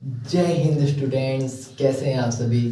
जय हिंद स्टूडेंट्स, कैसे हैं आप सभी।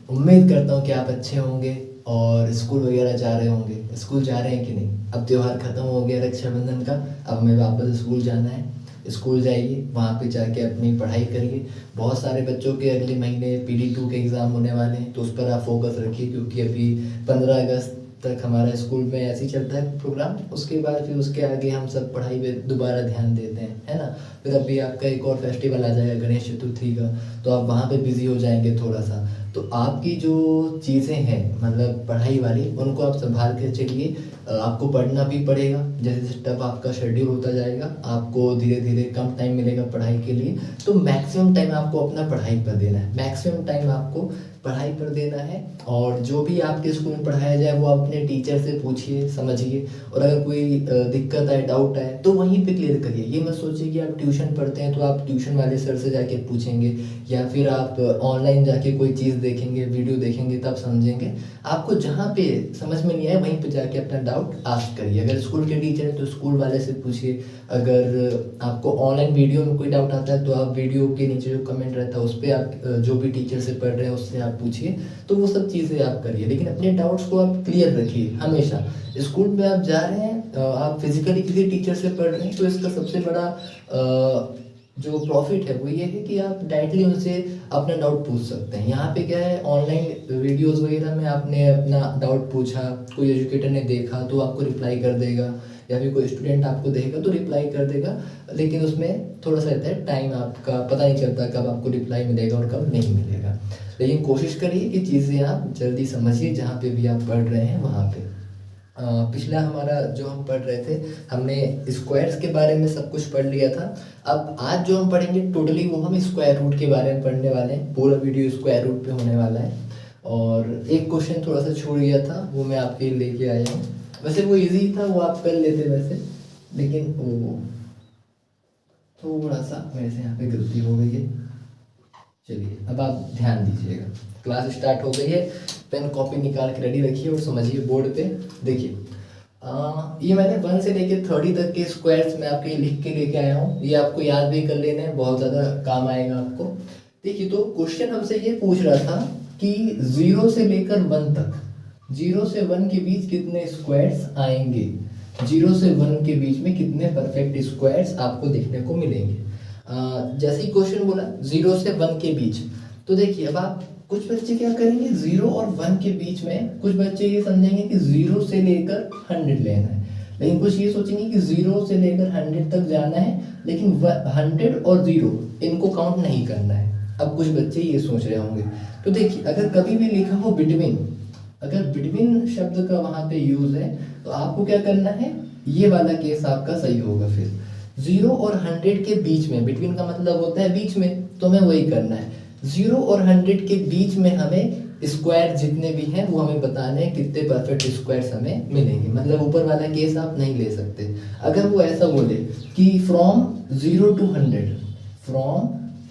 उम्मीद करता हूँ कि आप अच्छे होंगे और स्कूल वगैरह जा रहे होंगे। स्कूल जा रहे हैं कि नहीं? अब त्यौहार ख़त्म हो गया रक्षाबंधन का, अब हमें वापस स्कूल जाना है। स्कूल जाइए, वहाँ पे जाके अपनी पढ़ाई करिए। बहुत सारे बच्चों के अगले महीने PD2 के एग्ज़ाम होने वाले हैं, तो उस पर आप फोकस रखिए, क्योंकि अभी 15 अगस्त तक हमारा स्कूल में ऐसे ही चलता है प्रोग्राम। उसके बाद फिर उसके आगे हम सब पढ़ाई पे दोबारा ध्यान देते हैं, है ना। फिर अभी आपका एक और फेस्टिवल आ जाएगा गणेश चतुर्थी का, तो आप वहाँ पे बिज़ी हो जाएंगे थोड़ा सा। तो आपकी जो चीज़ें हैं मतलब पढ़ाई वाली, उनको आप संभाल कर चलिए। आपको पढ़ना भी पड़ेगा। जैसे जैसे टफ आपका शेड्यूल होता जाएगा, आपको धीरे धीरे कम टाइम मिलेगा पढ़ाई के लिए। तो मैक्सिमम टाइम आपको अपना पढ़ाई पर देना है, मैक्सिमम टाइम आपको पढ़ाई पर देना है। और जो भी आपके स्कूल में पढ़ाया जाए वो अपने टीचर से पूछिए, समझिए। और अगर कोई दिक्कत है, डाउट है, तो वहीं पे क्लियर करिए। ये मत सोचिए कि आप ट्यूशन पढ़ते हैं तो आप ट्यूशन वाले सर से जाके पूछेंगे, या फिर आप ऑनलाइन जाके कोई चीज़ देखेंगे, वीडियो देखेंगे तब समझेंगे। आपको जहाँ पे समझ में नहीं आए वहीं पे जाके अपना डाउट आस्क करिए। अगर स्कूल के टीचर हैं तो स्कूल वाले से पूछिए। अगर आपको ऑनलाइन वीडियो में कोई डाउट आता है तो आप वीडियो के नीचे जो कमेंट रहता है उस पर आप जो भी टीचर से पढ़ रहे हैं उससे आप पूछिए। तो वो सब चीज़ें आप करिए, लेकिन अपने डाउट्स को आप क्लियर रखिए हमेशा। स्कूल में आप जा रहे हैं, आप फिजिकली किसी टीचर से पढ़ रहे हैं, तो इसका सबसे बड़ा जो प्रॉफिट है वो ये है कि आप डायरेक्टली उनसे अपना डाउट पूछ सकते हैं। यहाँ पे क्या है, ऑनलाइन वीडियोस वगैरह में आपने अपना डाउट पूछा, कोई एजुकेटर ने देखा तो आपको रिप्लाई कर देगा, या फिर कोई स्टूडेंट आपको देखेगा तो रिप्लाई कर देगा। लेकिन उसमें थोड़ा सा रहता है, टाइम आपका पता नहीं चलता कब आपको रिप्लाई मिलेगा और कब नहीं मिलेगा। लेकिन कोशिश करिए कि चीज़ें आप जल्दी समझिए जहाँ पे भी आप पढ़ रहे हैं वहाँ पे। पिछला हमारा जो हम पढ़ रहे थे, हमने स्क्वायर्स के बारे में सब कुछ पढ़ लिया था। अब आज जो हम पढ़ेंगे टोटली वो हम स्क्वायर रूट के बारे में पढ़ने वाले हैं। पूरा वीडियो स्क्वायर रूट पे होने वाला है। और एक क्वेश्चन थोड़ा सा छूट गया था, वो मैं आपके लिए लेके आया हूँ। वैसे वो इजी था, वो आप कर लेते वैसे, लेकिन वो थोड़ा सा मेरे से यहाँ पे गलती हो गई है। चलिए अब आप ध्यान दीजिएगा, क्लास स्टार्ट हो गई है। पेन कॉपी निकाल के रेडी रखिए और समझिए बोर्ड पे। देखिए ये मैंने 1 से लेके 30 तक के स्क्वायर्स में आपके लिख के लेके आया हूँ। ये आपको याद भी कर लेना है, बहुत ज़्यादा काम आएगा आपको। देखिए तो क्वेश्चन हमसे ये पूछ रहा था कि 0 से लेकर 1 तक, 0 से 1 के बीच कितने स्क्वायर्स आएंगे। 0 से 1 के बीच में कितने परफेक्ट स्क्वायर्स आपको देखने को मिलेंगे। जैसे ही क्वेश्चन बोला 0 से 1 के बीच, तो देखिए अब आप कुछ बच्चे क्या करेंगे, 0 और 1 के बीच में कुछ बच्चे ये समझेंगे कि 0 से लेकर 100 लेना है। लेकिन कुछ ये सोचेंगे कि 0 से लेकर 100 तक जाना है, लेकिन 100 और 0 इनको काउंट नहीं करना है। अब कुछ बच्चे ये सोच रहे होंगे। तो देखिए अगर कभी भी लिखा हो बिटवीन, अगर बिटवीन शब्द का वहाँ पे यूज है, तो आपको क्या करना है, ये वाला केस आपका सही होगा। फिर 0 और 100 के बीच में, बिटवीन का मतलब होता है बीच में, तो हमें वही करना है। 0 और 100 के बीच में हमें स्क्वायर जितने भी हैं वो हमें बताने हैं, कितने परफेक्ट स्क्वायर्स हमें मिलेंगे। मतलब ऊपर वाला केस आप नहीं ले सकते। अगर वो ऐसा बोले कि फ्रॉम 0 to 100, फ्रॉम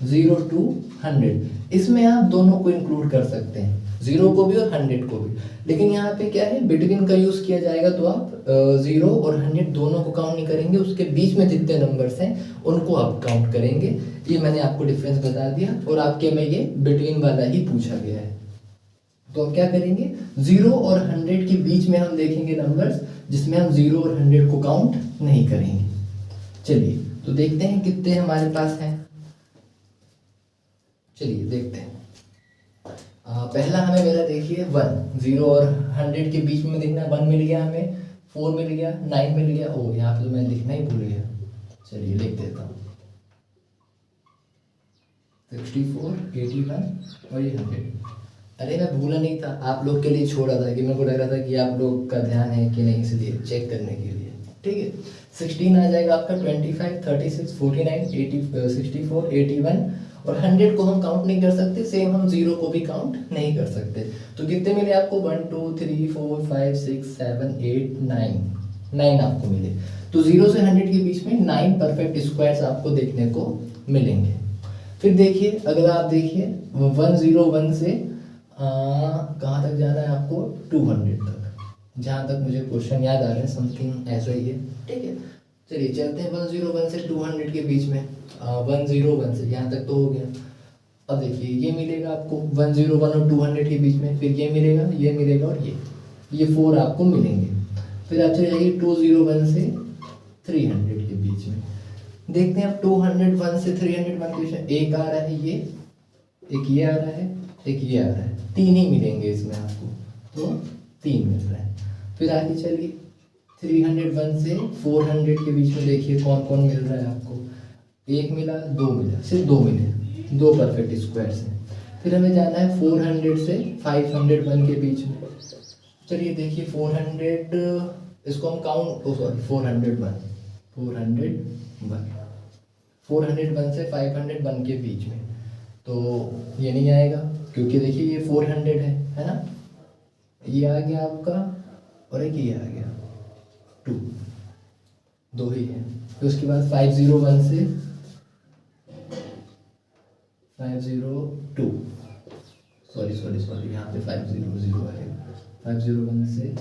0 to 100, इसमें आप दोनों को इंक्लूड कर सकते हैं, 0 को भी और 100 को भी। लेकिन यहाँ पे क्या है, बिटवीन का यूज किया जाएगा, तो आप 0 और 100 दोनों को काउंट नहीं करेंगे, उसके बीच में जितने नंबर्स हैं उनको आप काउंट करेंगे। ये मैंने आपको डिफरेंस बता दिया, और आपके में ये बिटवीन वाला ही पूछा गया है। तो हम क्या करेंगे, 0 और 100 के बीच में हम देखेंगे नंबर्स जिसमें हम 0 और 100 को काउंट नहीं करेंगे। चलिए तो देखते हैं कितने हमारे पास हैं। चलिए देखते हैं। पहला हमें मिला, देखिए 1, 0 और 100 के बीच में देखना। 1 मिल गया हमें, 4 मिल गया, 9 मिल गया। ओ यहाँ पे तो मैं लिखना ही भूल गया। चलिए लिख देता हूँ, 64, 81 और ये 100। अरे मैं भूला नहीं था, आप लोग के लिए छोड़ा था कि मेरे को लग रहा था कि आप लोग का ध्यान है कि नहीं, इसलिए चेक करने के लिए। ठीक है, 16 आ जाएगा आपका, 25, 36, 49, 80, 64, 81 और 100 को हम काउंट नहीं कर सकते। सेम हम 0 को भी काउंट नहीं कर सकते। तो कितने मिले आपको, 1 2 3 4 5 6 7 8 9 आपको मिले। तो 0 से 100 के बीच में 9 परफेक्ट स्क्वायर्स आपको देखने को मिलेंगे। फिर देखिए, अगर आप देखिए 101 से कहाँ तक जाना है आपको, 200 तक, जहाँ तक मुझे क्वेश्चन याद आ रहे हैं, समथिंग ऐसा ही है। ठीक है, चलिए चलते हैं 101 से 200 के बीच में। 101 से यहाँ तक तो हो गया। अब देखिए ये मिलेगा आपको 101 और 200 के बीच में, फिर ये मिलेगा और ये 4 आपको मिलेंगे। फिर आप चले जाइए 201 से 300 के बीच में, देखते हैं अब 201 से 301 के बीच में एक आ रहा है ये, एक ये आ रहा है, एक ये आ रहा है, 3 ही मिलेंगे इसमें आपको, तो 3 मिल रहा है। फिर आगे चलिए 301 से 400 के बीच में देखिए कौन कौन मिल रहा है आपको, एक मिला, 2 मिला, सिर्फ 2 मिले, 2 परफेक्ट स्क्वायर्स हैं। फिर हमें जाना है 400 से 501 के बीच में। चलिए देखिए 400, इसको हम काउंट, ओ सॉरी 401 से 501 के बीच में, तो ये नहीं आएगा क्योंकि देखिए ये 400 है ना, ये आ गया आपका और एक ये आ गया 2, 2 ही है। फिर उसके बाद 501 से 502, सॉरी यहाँ पे 500 आएगा, 501 से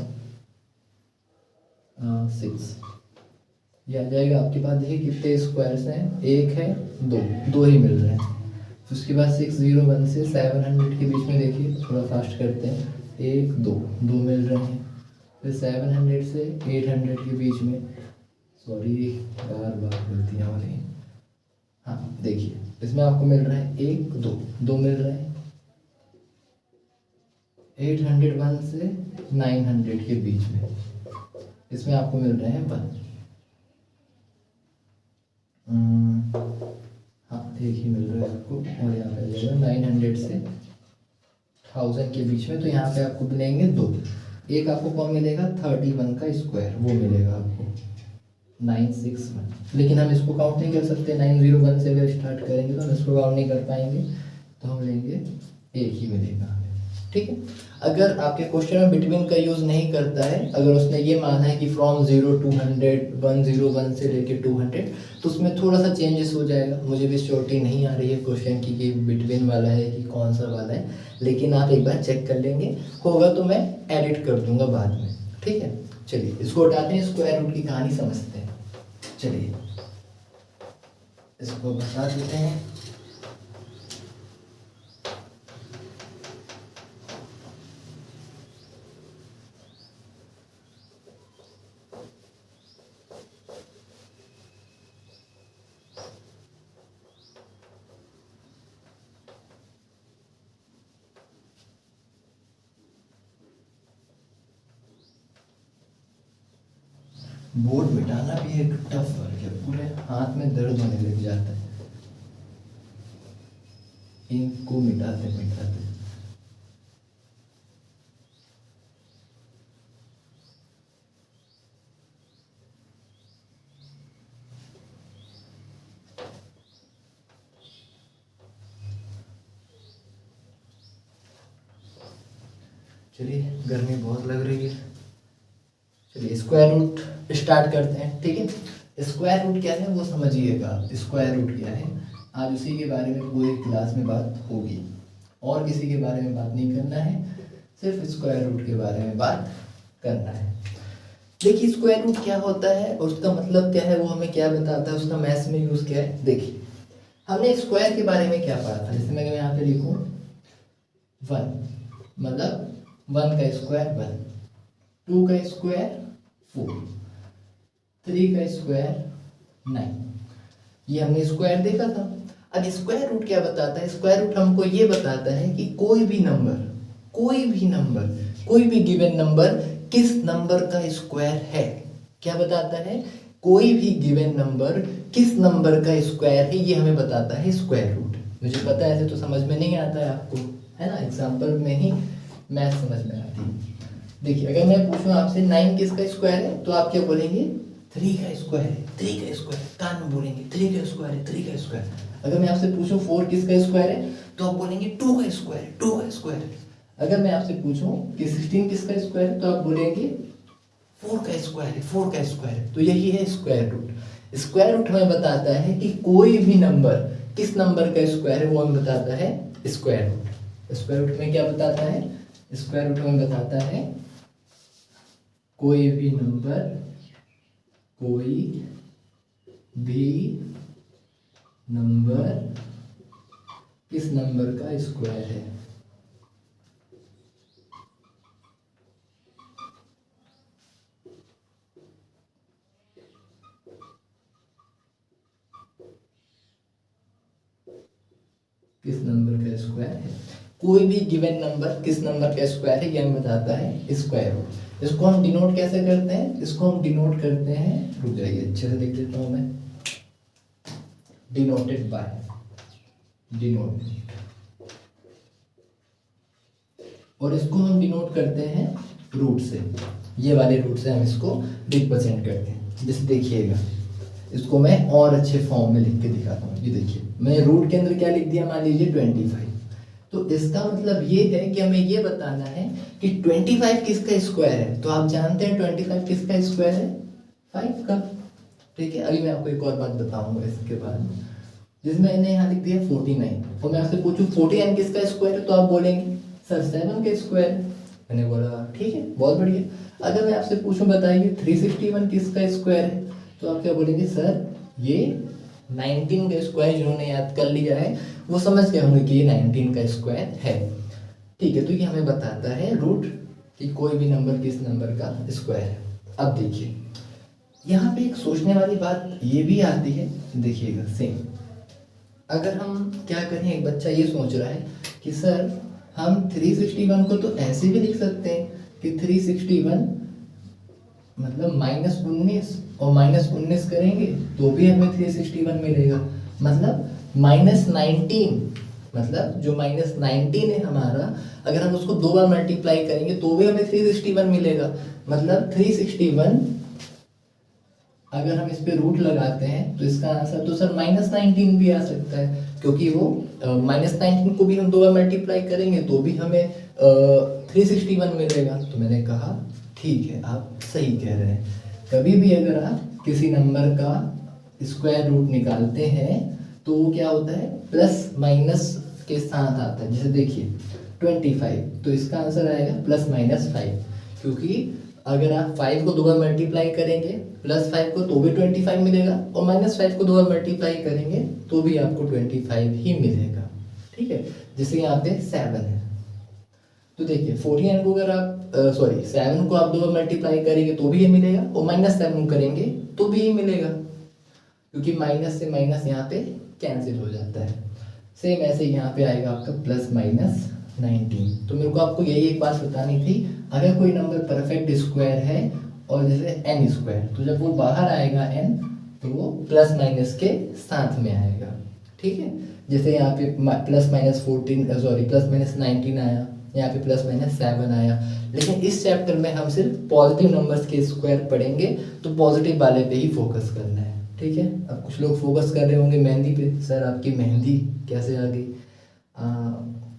6, ये आ जाएगा आपके पास। देखिए कितने स्क्वायर्स हैं, एक है, 2 ही मिल रहे हैं। फिर उसके बाद 601 से 700 के बीच में देखिए, थोड़ा फास्ट करते हैं, 1 2 मिल रहे हैं। फिर 700 से 800 के बीच में, सॉरी बार गलतियाँ हो रही हैं, हाँ देखिए इसमें आपको मिल रहा है 1 2 मिल रहे हैं। 801 से 900 के बीच में, इसमें आपको मिल रहे हैं 1, हाँ एक ही मिल रहा है आपको। और यहाँ पे जाएगा 900 से 1000 के बीच में, तो यहाँ पे आपको मिलेंगे 2। एक आपको कौन मिलेगा, 31 का स्क्वायर, वो मिलेगा आपको 961। लेकिन हम इसको काउंट नहीं कर सकते, 901 से अगर स्टार्ट करेंगे तो हम इसको काउंट नहीं कर पाएंगे, तो हम लेंगे एक ही मिलेगा हमें, ठीक है। अगर आपके क्वेश्चन में बिटवीन का यूज़ नहीं करता है, अगर उसने ये माना है कि फ्रॉम 0 to 100, 101 से लेके 200, तो उसमें थोड़ा सा चेंजेस हो जाएगा। मुझे भी श्योरिटी नहीं आ रही है क्वेश्चन की कि बिटवीन वाला है कि कौन सा वाला है, लेकिन आप एक बार चेक कर लेंगे, होगा तो मैं एडिट कर दूंगा बाद में, ठीक है। चलिए इसको हटाते हैं, स्क्वायर रूट की कहानी समझते हैं। चलिए इसको बता देते हैं। बोर्ड मिटाना भी एक टफ वर्क है, पूरे हाथ में दर्द होने लग जाता है इनको मिटाते मिटाते। चलिए गर्मी बहुत लग रही है, चलिए स्क्वायर रूट स्टार्ट करते हैं, ठीक है। स्क्वायर रूट क्या है वो समझिएगा, स्क्वायर रूट क्या है, आज उसी के बारे में पूरी क्लास में बात होगी, और किसी के बारे में बात नहीं करना है, सिर्फ स्क्वायर रूट के बारे में बात करना है। देखिए स्क्वायर रूट क्या होता है और उसका मतलब क्या है, वो हमें क्या बताता है, उसका मैथ्स में यूज़ क्या है। देखिए हमने स्क्वायर के बारे में क्या पढ़ा था, जैसे मैं यहाँ पे लिखूँ 1, मतलब 1 का स्क्वायर 1, 2 का स्क्वायर 4, 3 का स्क्वायर 9, ये हमने स्क्वायर देखा था। अब स्क्वायर रूट क्या बताता है, स्क्वायर रूट हमको ये बताता है कि कोई भी गिवन नंबर किस नंबर का स्क्वायर है। क्या बताता है, कोई भी गिवन नंबर किस नंबर का स्क्वायर है, ये हमें बताता है स्क्वायर रूट। मुझे पता है ऐसे तो समझ में नहीं आता है आपको, है ना, एग्जाम्पल में ही मैथ समझ में आती है। देखिए अगर मैं पूछूं आपसे 9 किसका स्क्वायर है, तो आप क्या बोलेंगे, 3 का स्क्वायर है, 3 का स्क्वायर, कान में बोलेंगे 3 का स्क्वायर है, 3 का स्क्वायर। अगर मैं आपसे पूछूं 4 किसका स्क्वायर है, तो आप बोलेंगे 2 का स्क्वायर है, 2 का स्क्वायर है। अगर मैं आपसे पूछूं कि 16 किसका स्क्वायर है, तो आप बोलेंगे 4 का स्क्वायर है, 4 का स्क्वायर है। तो यही है स्क्वायर रूट। स्क्वायर रूट हमें बताता है कि कोई भी नंबर किस नंबर का स्क्वायर है, वो हमें बताता है स्क्वायर रूट। स्क्वायर रूट में क्या बताता है, स्क्वायर रूट में बताता है कोई भी नंबर किस नंबर का स्क्वायर है। किस नंबर का स्क्वायर है, कोई भी गिवन नंबर किस नंबर का स्क्वायर है, यह हमें बताता है स्क्वायर रूट। इसको हम डिनोट कैसे करते हैं, इसको हम डिनोट करते हैं, रुक जाइए अच्छे से लिख देता हूं मैं, डिनोटेड बाय, डिनोट, और इसको हम डिनोट करते हैं रूट से, ये वाले रूट से हम इसको रिप्रेजेंट करते हैं। जैसे देखिएगा, इसको मैं और अच्छे फॉर्म में लिख के दिखाता हूँ। ये देखिए, मैं रूट के अंदर क्या लिख दिया, मान लीजिए 25। तो इसका मतलब ये है कि हमें ये बताना है कि 25 किसका स्क्वायर है। तो आप जानते हैं 25 किसका स्क्वायर है, 5 का। ठीक है, अभी मैं आपको एक और बात बताऊंगा इसके बाद, जिसमें मैंने यहाँ लिख दिया 49, और मैं आपसे पूछूं 49 किसका स्क्वायर है, तो आप बोलेंगे सर 7 का स्क्वायर। मैंने बोला ठीक है, बहुत बढ़िया। अगर मैं आपसे पूछूं बताइए 361 किसका स्क्वायर है, तो आप क्या बोलेंगे, सर ये 19 का स्क्वायर। जिन्होंने याद कर लिया है वो समझ गए होंगे कि ये 19 का स्क्वायर है। ठीक है, तो ये हमें बताता है रूट कि कोई भी नंबर किस नंबर का स्क्वायर है। अब देखिए, यहाँ पे एक सोचने वाली बात ये भी आती है, देखिएगा सेम, अगर हम क्या करें, एक बच्चा ये सोच रहा है कि सर हम 361 को तो ऐसे भी लिख सकते हैं कि 361 मतलब -19, और -19 करेंगे तो भी हमें 361 मिलेगा। मतलब -19, मतलब जो -19 है हमारा, अगर हम उसको 2 बार मल्टीप्लाई करेंगे तो भी हमें 361 मिलेगा। मतलब 361, अगर हम इस पे रूट लगाते हैं तो इसका आंसर तो सर -19 भी आ सकता है, क्योंकि वो -19 को भी हम 2 बार मल्टीप्लाई करेंगे तो भी हमें 361 मिलेगा। तो मैंने कहा ठीक है, आप सही कह रहे हैं। कभी भी अगर आप किसी नंबर का स्क्वायर रूट निकालते हैं तो वो क्या होता है, प्लस माइनस के साथ आता है। जैसे देखिए 25, तो इसका आंसर आएगा +-5, क्योंकि अगर आप 5 को 2 बार मल्टीप्लाई करेंगे +5 को तो भी 25 मिलेगा, और -5 को 2 बार मल्टीप्लाई करेंगे तो भी आपको 25 ही मिलेगा। ठीक है, जैसे यहाँ पे 7 है, तो देखिए 49 को अगर आप 7 को आप 2 बार मल्टीप्लाई करेंगे तो भी ये मिलेगा, और -7 करेंगे तो भी ये मिलेगा, क्योंकि माइनस से माइनस यहाँ पे कैंसिल हो जाता है। सेम ऐसे यहाँ पे आएगा आपका +-19। तो मेरे को आपको यही एक बात बतानी थी, अगर कोई नंबर परफेक्ट स्क्वायर है और जैसे n², तो जब वो बाहर आएगा n, तो वो +- के साथ में आएगा। ठीक है, जैसे यहाँ पे +-19 आया, यहाँ पे +-7 आया। लेकिन इस चैप्टर में हम सिर्फ पॉजिटिव नंबर्स के स्क्वायर पढ़ेंगे, तो पॉजिटिव वाले पे ही फोकस करना है। ठीक है, अब कुछ लोग फोकस कर रहे होंगे मेहंदी पे, सर आपकी मेहंदी कैसे आ गई।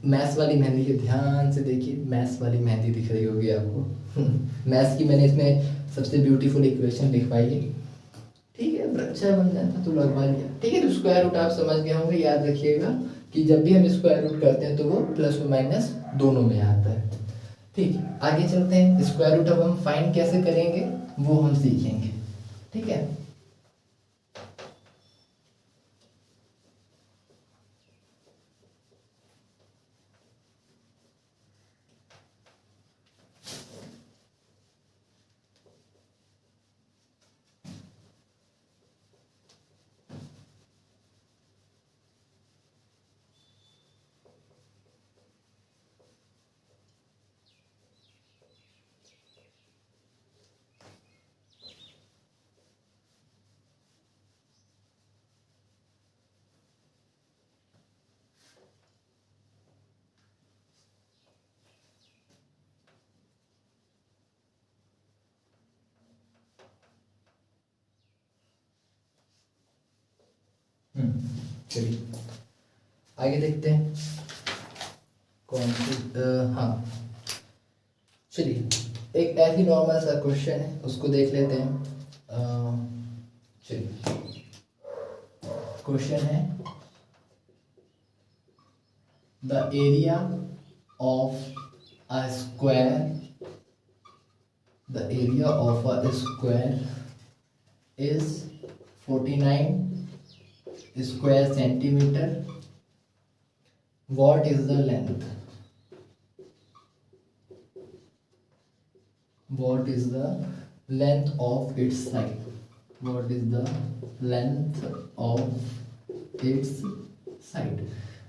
मैथ्स वाली मेहंदी है, ध्यान से देखिए, मैथ्स वाली मेहंदी दिख रही होगी आपको। मैथ्स की मैंने इसमें सबसे ब्यूटीफुल इक्वेशन लिखवाई है। ठीक है, बच्चा बन जाता तो लगवा लिया। ठीक है, तो स्क्वायर रूट आप समझ गए होंगे। याद रखिएगा कि जब भी हम स्क्वायर रूट करते हैं तो वो प्लस और माइनस दोनों में आता है। ठीक है, आगे चलते हैं। स्क्वायर रूट अब हम फाइंड कैसे करेंगे वो हम सीखेंगे। ठीक है, चलिए आगे देखते हैं कौन सी हाँ, चलिए एक ऐसी नॉर्मल सा क्वेश्चन है, उसको देख लेते हैं। चलिए, क्वेश्चन है the area of a square, the area of a square is 49 square centimetre what is the length, what is the length of its side, what is the length of its side।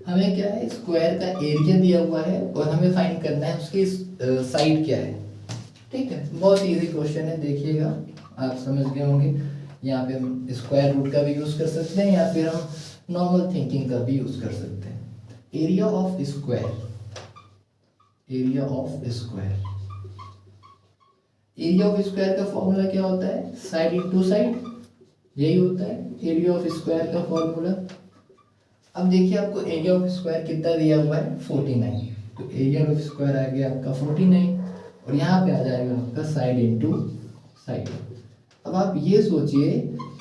हमें क्या है, square का area दिया हुआ है और हमें find करना है उसकी साइड क्या है। ठीक है, बहुत इजी क्वेश्चन है, देखिएगा आप समझ गए होंगे। यहाँ पे हम स्क्वायर रूट का भी यूज कर सकते हैं या फिर हम नॉर्मल थिंकिंग का भी यूज कर सकते हैं। Area of square, area of square, area of square का फॉर्मूला क्या होता है, साइड इनटू साइड, यही होता है एरिया ऑफ स्क्वायर का फॉर्मूला। अब देखिए आपको एरिया ऑफ स्क्वायर कितना दिया हुआ है, 49, तो एरिया ऑफ स्क्वायर आ गया आपका 49 और यहाँ पे आ जाएगा आपका साइड इनटू साइड। अब आप ये सोचिए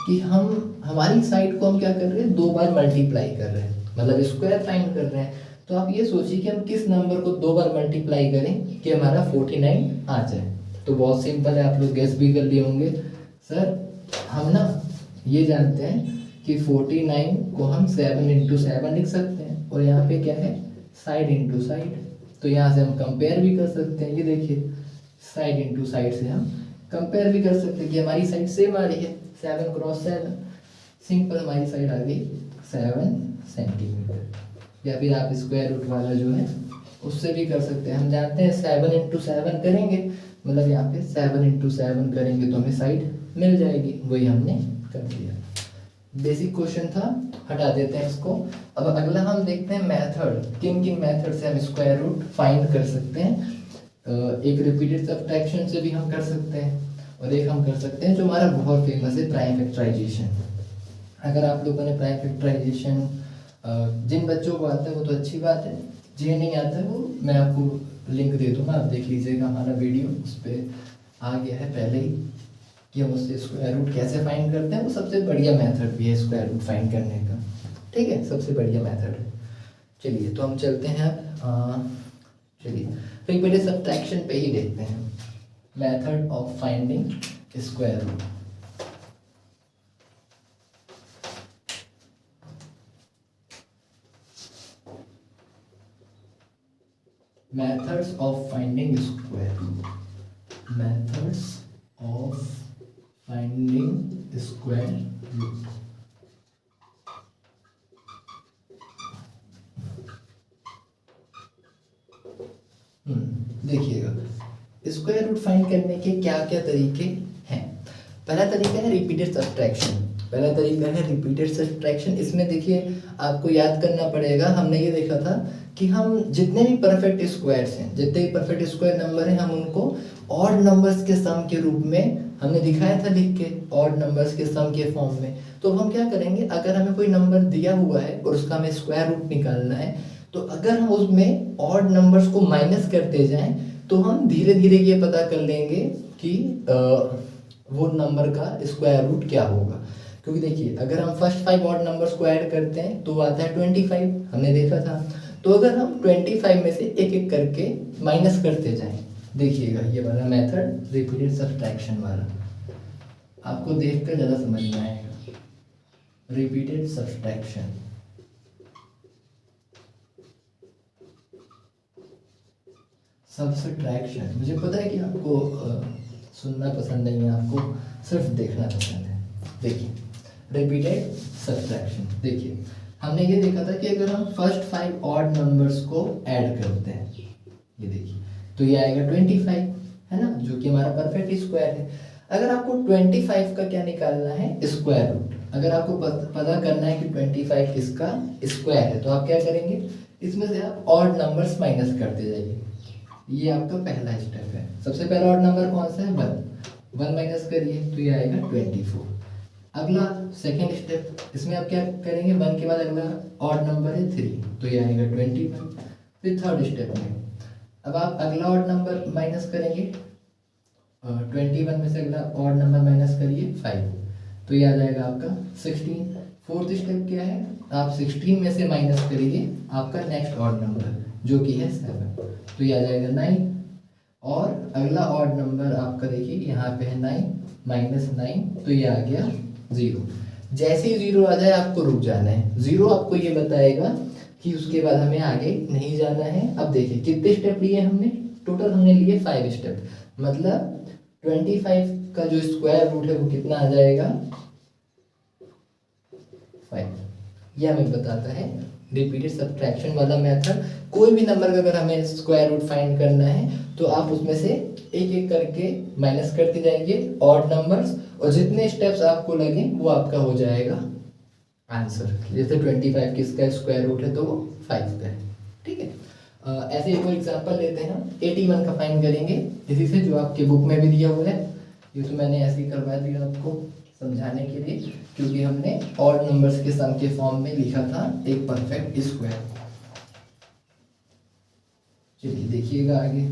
कि हम हमारी साइड को हम क्या कर रहे हैं, 2 बार मल्टीप्लाई कर रहे हैं, मतलब स्क्वायर फाइंड कर रहे हैं। तो आप ये सोचिए कि हम किस नंबर को 2 बार मल्टीप्लाई करें कि हमारा 49 आ जाए। तो बहुत सिंपल है, आप लोग गेस भी कर लिए होंगे। सर हम ना ये जानते हैं कि 49 को हम 7 इंटू 7 लिख सकते हैं और यहाँ पे क्या है, साइड इंटू साइड, तो यहाँ से हम कंपेयर भी कर सकते हैं। ये देखिए साइड इंटू साइड से हम कंपेयर भी कर सकते हैं कि हमारी साइड सेम आ रही है, 7 क्रॉस 7, सिंपल हमारी साइड आ गई 7 सेंटीमीटर। या फिर आप स्क्वायर रूट वाला जो है उससे भी कर सकते हैं। हम जानते हैं 7 इंटू 7 करेंगे, मतलब यहाँ पे 7 इंटू 7 करेंगे तो हमें साइड मिल जाएगी, वही हमने कर दिया। बेसिक क्वेश्चन था, हटा देते हैं इसको। अब अगला हम देखते हैं मेथड, किन किन मेथड से हम स्क्वायर रूट फाइंड कर सकते हैं। एक रिपीटेड सब्ट्रैक्शन से भी हम कर सकते हैं और एक हम कर सकते हैं जो हमारा बहुत फेमस है, प्राइम फैक्टराइजेशन। अगर आप लोगों ने प्राइम फैक्टराइजेशन जिन बच्चों को आता है वो तो अच्छी बात है, जिन्हें नहीं आता है वो मैं आपको लिंक दे दूँगा, आप देख लीजिएगा हमारा वीडियो, उस पर आ गया है पहले ही कि हम उससे स्क्वायर रूट कैसे फाइंड करते हैं। वो सबसे बढ़िया मेथड भी है स्क्वायर रूट फाइंड करने का, ठीक है, सबसे बढ़िया मेथड है। चलिए तो हम चलते हैं, चलिए फिर पहले सब्ट्रैक्शन पे ही देखते हैं, method of finding square root. Methods of finding square root, methods of finding square root। देखिएगा स्क्वायर रूट फाइंड करने के क्या क्या तरीके हैं। पहला तरीका है रिपीटेड सब्ट्रैक्शन, पहला तरीका है रिपीटेड सब्ट्रैक्शन। इसमें देखिए आपको याद करना पड़ेगा, हमने ये देखा था कि हम जितने भी परफेक्ट स्क्वायर्स हैं, जितने भी परफेक्ट स्क्वायर नंबर हैं, हम उनको ऑड नंबर्स के सम के रूप में हमने दिखाया था लिख के, ऑड नंबर्स के सम के फॉर्म में। तो हम क्या करेंगे, अगर हमें कोई नंबर दिया हुआ है और उसका हमें स्क्वायर रूट निकालना है, तो अगर हम उसमें ऑड नंबर्स को माइनस करते जाएं तो हम धीरे धीरे ये पता कर लेंगे कि वो नंबर का स्क्वायर रूट क्या होगा। क्योंकि देखिए अगर हम फर्स्ट 5 ऑड नंबर्स को ऐड करते हैं तो आता है 25, हमने देखा था। तो अगर हम 25 में से एक एक करके माइनस करते जाएं, देखिएगा ये वाला मेथड रिपीटेड सब्ट्रैक्शन वाला आपको देखकर ज़्यादा समझ में आएगा। रिपीटेड सब्ट्रैक्शन, सब्ट्रैक्शन, मुझे पता है कि आपको सुनना पसंद नहीं है, आपको सिर्फ देखना पसंद है। देखिए रिपीटेड सब्ट्रैक्शन, देखिए हमने ये देखा था कि अगर हम फर्स्ट 5 ऑड नंबर्स को ऐड करते हैं, ये देखिए तो ये आएगा 25, है ना, जो कि हमारा परफेक्ट स्क्वायर है। अगर आपको 25 का क्या निकालना है, स्क्वायर रूट, अगर आपको पता करना है कि 25 किसका स्क्वायर है, तो आप क्या करेंगे, इसमें से आप ऑड नंबर्स माइनस करते जाइए। ये आपका पहला स्टेप है। सबसे पहला ऑड नंबर कौन सा है, 1 माइनस करिए तो ये आएगा 24। अगला सेकेंड स्टेप, इसमें आप क्या करेंगे, 1 के बाद अगला ऑड नंबर है 3, तो ये आएगा 21। फिर थर्ड स्टेप में अब आप अगला ऑड नंबर माइनस करेंगे, 21 में से अगला ऑड नंबर माइनस करिए 5, तो ये आ जाएगा आपका 16। फोर्थ स्टेप क्या है, आप 16 में से माइनस करिए आपका नेक्स्ट ऑड नंबर जो कि है 7, तो ये आ जाएगा 9। और अगला ऑड नंबर आपका देखिए यहाँ पे है 9 माइनस 9, तो ये आ गया 0। जैसे ही 0 आ जाए आपको रुक जाना है। 0 आपको ये बताएगा कि उसके बाद हमें आगे नहीं जाना है। अब देखिए कितने स्टेप लिए हमने, टोटल हमने लिए 5 स्टेप, मतलब 25 का जो स्क्वायर रूट है वो कितना आ जाएगा 5। यह हमें बताता है रिपीटेड सब्ट्रैक्शन वाला मेथड। कोई भी नंबर का अगर हमें स्क्वायर रूट फाइंड करना है तो आप उसमें से एक एक करके माइनस करते जाएंगे ऑड नंबर्स, और जितने स्टेप्स आपको लगे वो आपका हो जाएगा आंसर। जैसे 25 किसका स्क्वायर रूट है तो वो 5 का है, ठीक है। ऐसे एक और एग्जांपल लेते हैं, 81 का फाइंड करेंगे इसी से, जो आपके बुक में भी दिया हुआ है। ये तो मैंने ऐसे ही करवा दिया आपको समझाने के लिए, क्योंकि हमने ऑड नंबर्स के सम के फॉर्म में लिखा था एक परफेक्ट स्क्वायर। चलिए देखिएगा आगे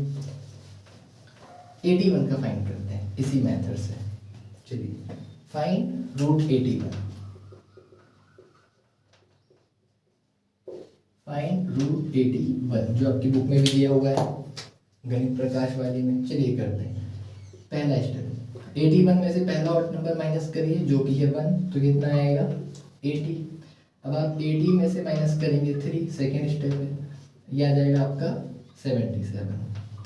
81 का फाइंड करते हैं इसी मेथड से। चलिए फाइंड रूट 81, फाइंड रूट 81 जो आपकी बुक में भी दिया हुआ है गणित प्रकाश वाली में। चलिए करते हैं पहला स्टेप, 81 में से पहला ऑड नंबर माइनस करिए जो कि है 1, तो कितना आएगा 80। अब आप 80 में से माइनस करेंगे 3, सेकेंड स्टेप है, यह आ जाएगा आपका 77।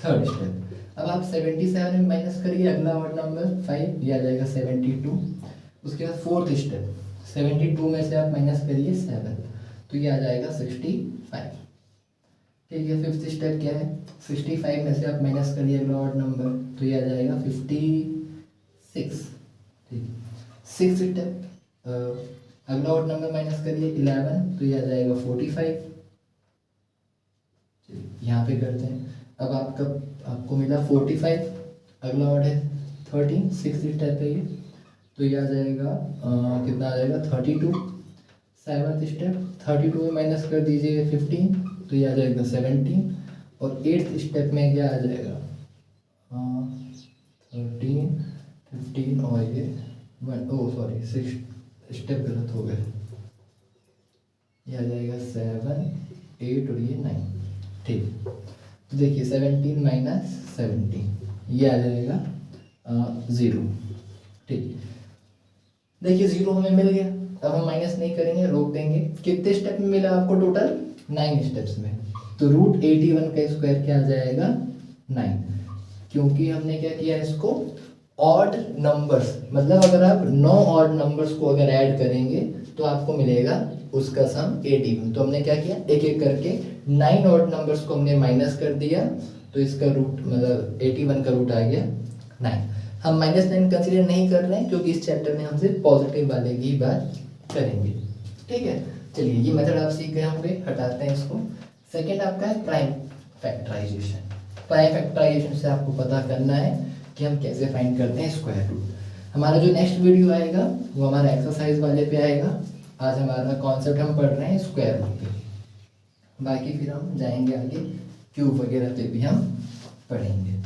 थर्ड स्टेप, अब आप 77 में माइनस करिए अगला ऑड नंबर 5, यह आ जाएगा 72। उसके बाद फोर्थ स्टेप, 72 में से आप माइनस करिए 7, तो ये आ जाएगा 65। ठीक है, फिफ्थ स्टेप क्या है, 65 में से आप माइनस करिए अगला ऑड नंबर, तो ये आ जाएगा 56। ठीक है, सिक्स स्टेप अगला ऑड नंबर माइनस करिए 11, तो ये आ जाएगा 45। यहाँ पे करते हैं, अब आपको मिला 45, अगला ऑड है 13, सिक्स स्टेप है ये, तो ये आ जाएगा कितना आ जाएगा 32। सेवन्थ स्टेप 32 में माइनस कर दीजिए 15, तो ये आ जाएगा 17। और एट्थ स्टेप में क्या आ जाएगा 13, 15 और ये 1, ओ सॉरी 6 स्टेप गलत हो गए, ये आ जाएगा 7, 8 और ये 9। ठीक, देखिए 17 माइनस 17 ये आ जाएगा 0। ठीक, देखिए 0 हमें मिल गया। अब हम माइनस नहीं करेंगे, रोक देंगे। कितने स्टेप में मिला आपको टोटल 9 स्टेप्स में, तो रूट 81 का स्क्वायर क्या आ जाएगा 9, क्योंकि हमने क्या किया इसको ऑड नंबर्स, मतलब अगर आप 9 ऑड नंबर्स को अगर ऐड करेंगे तो आपको मिलेगा उसका सम 81। तो हमने क्या किया एक एक करके 9 ऑड नंबर्स को हमने माइनस कर दिया, तो इसका रूट मतलब 81 का रूट आ गया 9। हम -9 कंसीडर नहीं कर रहे हैं क्योंकि इस चैप्टर में हम सिर्फ पॉजिटिव वाले की बात करेंगे। ठीक है, चलिए ये मेथड आप सीख गए होंगे, हटाते हैं इसको। सेकंड आपका है प्राइम फैक्टराइजेशन। प्राइम फैक्टराइजेशन से आपको पता करना है कि हम कैसे फाइंड करते हैं स्क्वायर रूट। हमारा जो नेक्स्ट वीडियो आएगा वो हमारा एक्सरसाइज वाले पे आएगा। आज हमारा कॉन्सेप्ट हम पढ़ रहे हैं स्क्वायर रूट पे, बाकी फिर हम जाएंगे आगे क्यूब वगैरह पे भी हम पढ़ेंगे।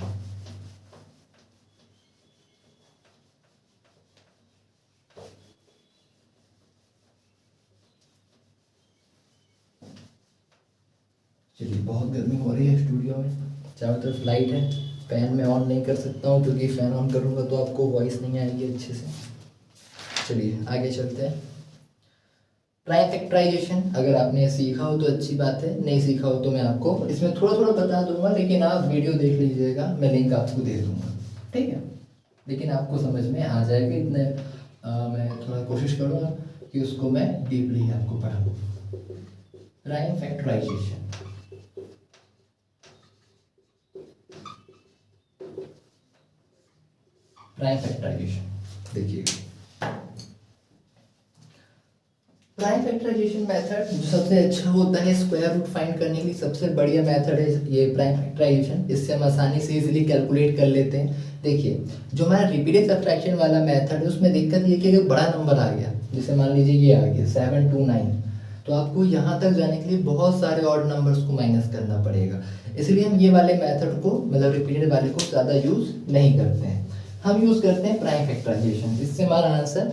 चलिए, बहुत गर्मी हो रही है स्टूडियो में, चारों तरफ लाइट है, फैन मैं ऑन नहीं कर सकता हूँ क्योंकि फैन ऑन करूँगा तो आपको वॉइस नहीं आएगी अच्छे से। चलिए आगे चलते हैं। प्राइम फैक्टराइजेशन अगर आपने सीखा हो तो अच्छी बात है, नहीं सीखा हो तो मैं आपको इसमें थोड़ा थोड़ा बता दूंगा, लेकिन आप वीडियो देख लीजिएगा, मैं लिंक आपको दे दूंगा, ठीक है। लेकिन आपको समझ में आ जाएगा, इतने मैं थोड़ा कोशिश करूँगा कि उसको मैं डीपली आपको पढ़ाऊँ। प्राइम फैक्टराइजेशन, प्राइम फैक्टराइजेशन देखिएगा, प्राइम फैक्टराइजेशन मेथड जो सबसे अच्छा होता है स्क्वायर रूट फाइंड करने के लिए, सबसे बढ़िया मेथड है ये प्राइम फैक्टराइजेशन। इससे हम आसानी से इजीली कैलकुलेट कर लेते हैं। देखिए जो हमारा रिपीटेड सब्ट्रैक्शन वाला मेथड है उसमें दिक्कत ये कि अगर बड़ा नंबर आ गया, जैसे मान लीजिए ये आ गया 729, तो आपको यहाँ तक जाने के लिए बहुत सारे ऑड नंबर्स को माइनस करना पड़ेगा। इसलिए हम ये वाले मेथड को मतलब रिपीटेड वाले को ज़्यादा यूज़ नहीं करते हैं, हम यूज़ करते हैं प्राइम फैक्टराइजेशन। इससे हमारा आंसर